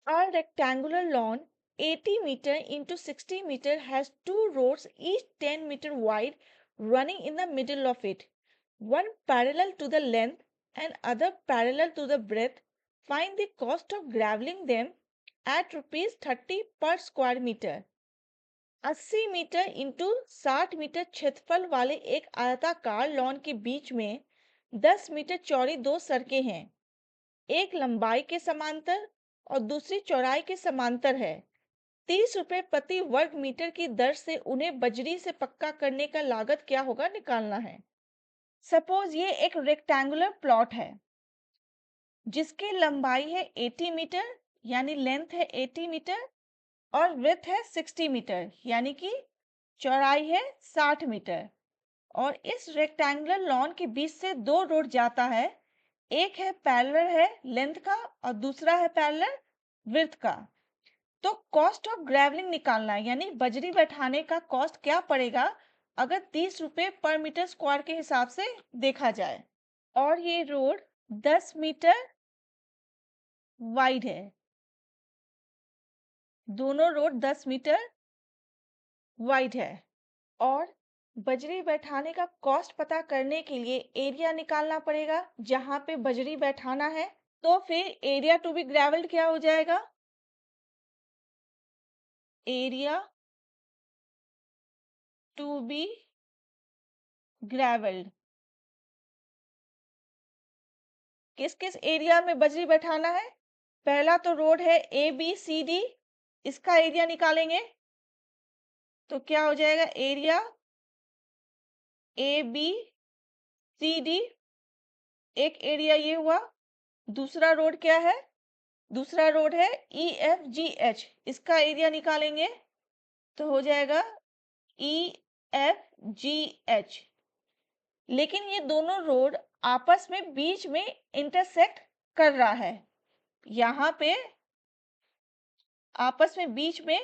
Our rectangular lawn, 80 meter into 60 meter, has two roads, each 10-meter wide, running in the middle of it. One parallel to the length and other parallel to the breadth. Find the cost of graveling them at rupees 30 per square meter. 80 metre into 60 metre क्षेत्रफल वाले एक आयताकार lawn के बीच में 10 metre चौड़ी दो सड़कें हैं। एक लंबाई के समांतर और दूसरी चौड़ाई के समांतर है। 30 रुपए प्रति वर्ग मीटर की दर से उन्हें बजरी से पक्का करने का लागत क्या होगा निकालना है। सपोज ये एक रेक्टेंगुलर प्लॉट है जिसकी लंबाई है 80 मीटर यानी लेंथ है 80 मीटर और विड्थ है 60 मीटर यानी कि चौड़ाई है 60 मीटर। और इस रेक्टेंगुलर लॉन के बीच से दो रोड जाता है, एक है पैरेलल है लेंथ का और दूसरा है पैरेलल विड्थ का। तो कॉस्ट ऑफ ग्रेवलिंग निकालना है यानी बजरी बैठाने का कॉस्ट क्या पड़ेगा अगर 30 रुपए पर मीटर स्क्वायर के हिसाब से देखा जाए। और ये रोड 10 मीटर वाइड है, दोनों रोड 10 मीटर वाइड है। और बजरी बैठाने का कॉस्ट पता करने के लिए एरिया निकालना पड़ेगा जहां पे बजरी बैठाना है। तो फिर एरिया टू बी ग्रेवल्ड क्या हो जाएगा, एरिया टू बी ग्रेवल्ड। किस किस एरिया में बजरी बैठाना है, पहला तो रोड है ए बी सी डी, इसका एरिया निकालेंगे तो क्या हो जाएगा area A B C D, एक एरिया ये हुआ। दूसरा रोड क्या है, दूसरा रोड है ई एफ जी एच, इसका एरिया निकालेंगे तो हो जाएगा ई एफ जी एच। लेकिन ये दोनों रोड आपस में बीच में इंटरसेक्ट कर रहा है, यहाँ पे आपस में बीच में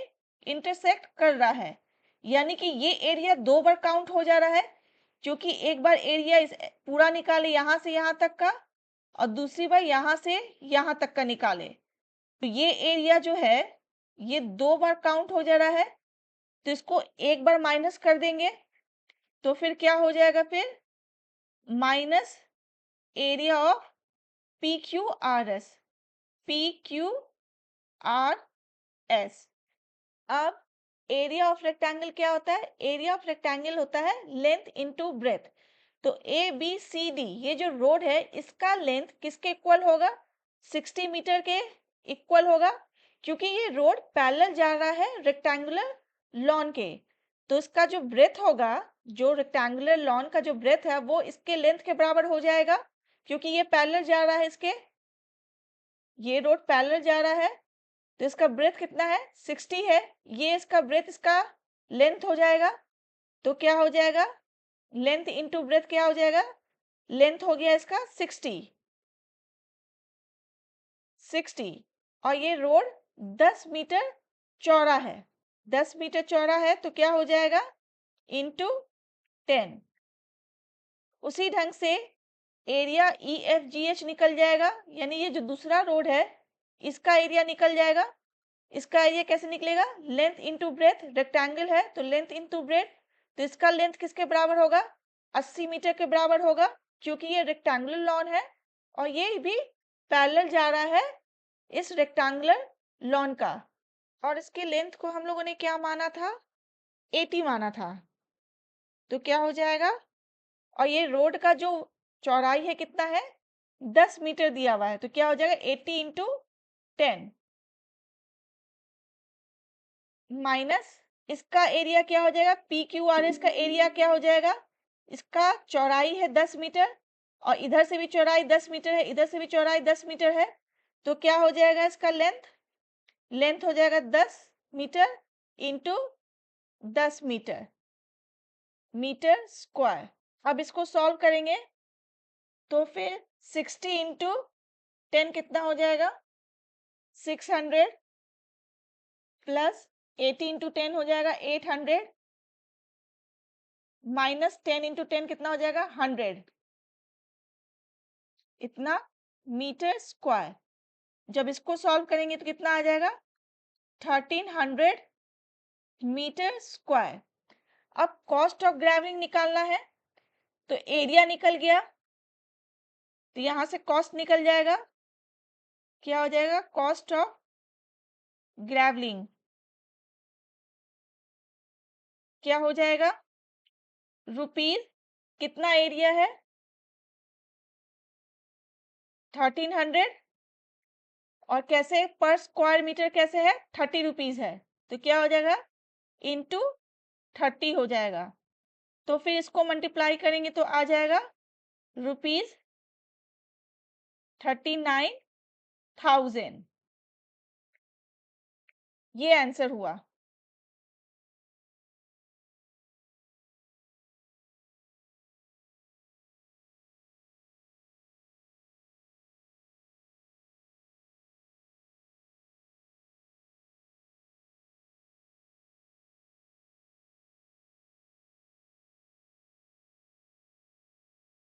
इंटरसेक्ट कर रहा है यानी कि ये एरिया दो बार काउंट हो जा रहा है क्योंकि एक बार एरिया इस पूरा निकाले यहाँ से यहाँ तक का और दूसरी बार यहाँ से यहाँ तक का निकाले, तो ये एरिया जो है ये दो बार काउंट हो जा रहा है तो इसको एक बार माइनस कर देंगे तो फिर क्या हो जाएगा, फिर minus area of P Q R S, P Q R S. अब एरिया ऑफ रेक्टेंगल क्या होता है, एरिया ऑफ रेक्टेंगल होता है लेंथ इनटू ब्रेथ। तो ए बी सी डी ये जो रोड है इसका लेंथ किसके इक्वल होगा, 60 मीटर के इक्वल होगा क्योंकि ये रोड पैरेलल जा रहा है रेक्टेंगुलर लॉन के। तो इसका जो ब्रेथ होगा, जो रेक्टेंगुलर लॉन का जो ब्रेथ है वो इसके लेंथ के बराबर हो जाएगा क्योंकि ये पैरेलल जा रहा है इसके, ये रोड पैरेलल जा रहा है तो इसका ब्रेथ कितना है 60 है, ये इसका ब्रेथ इसका लेंथ हो जाएगा तो क्या हो जाएगा लेंथ इनटू ब्रेथ क्या हो जाएगा, लेंथ हो गया इसका 60 और ये रोड 10 मीटर चौड़ा है, 10 मीटर चौड़ा है तो क्या हो जाएगा इंटू 10। उसी ढंग से एरिया ई एफ जी एच निकल जाएगा यानी ये जो दूसरा रोड है इसका एरिया निकल जाएगा। इसका एरिया कैसे निकलेगा, लेंथ इनटू ब्रेथ, रेक्टेंगल है तो लेंथ इनटू ब्रेथ, तो इसका लेंथ किसके बराबर होगा 80 मीटर के बराबर होगा क्योंकि ये रेक्टेंगुलर लॉन है और ये भी पैरेलल जा रहा है इस रेक्टेंगुलर लॉन का। और इसके लेंथ को हम लोगों ने क्या माना था, 80 माना था तो क्या हो जाएगा, और ये रोड का जो चौड़ाई है कितना है 10 मीटर दिया हुआ है तो क्या हो जाएगा 80 इंटू 10 माइनस इसका एरिया क्या हो जाएगा पी क्यू आर एस का एरिया क्या हो जाएगा, इसका चौड़ाई है 10 मीटर और इधर से भी चौड़ाई 10 मीटर है, इधर से भी चौड़ाई 10 मीटर है तो क्या हो जाएगा इसका लेंथ, लेंथ हो जाएगा 10 metre into 10 metre, metre square. अब इसको सॉल्व करेंगे तो फिर 60 इंटू 10 कितना हो जाएगा 600 प्लस 80 इंटू 10 हो जाएगा 800 माइनस 10 इंटू 10 कितना हो जाएगा 100, इतना मीटर स्क्वायर। जब इसको सॉल्व करेंगे तो कितना आ जाएगा? 1300 मीटर स्क्वायर। अब कॉस्ट ऑफ ग्रेवलिंग निकालना है, तो एरिया निकल गया, तो यहां से कॉस्ट निकल जाएगा। क्या हो जाएगा? कॉस्ट ऑफ ग्रेवलिंग क्या हो जाएगा? रुपीज, कितना एरिया है? 1300, और कैसे पर स्क्वायर मीटर कैसे है? 30 रुपीज है, तो क्या हो जाएगा? इंटू 30 हो जाएगा। तो फिर इसको मल्टीप्लाई करेंगे तो आ जाएगा रुपीज 39,000। ये आंसर हुआ।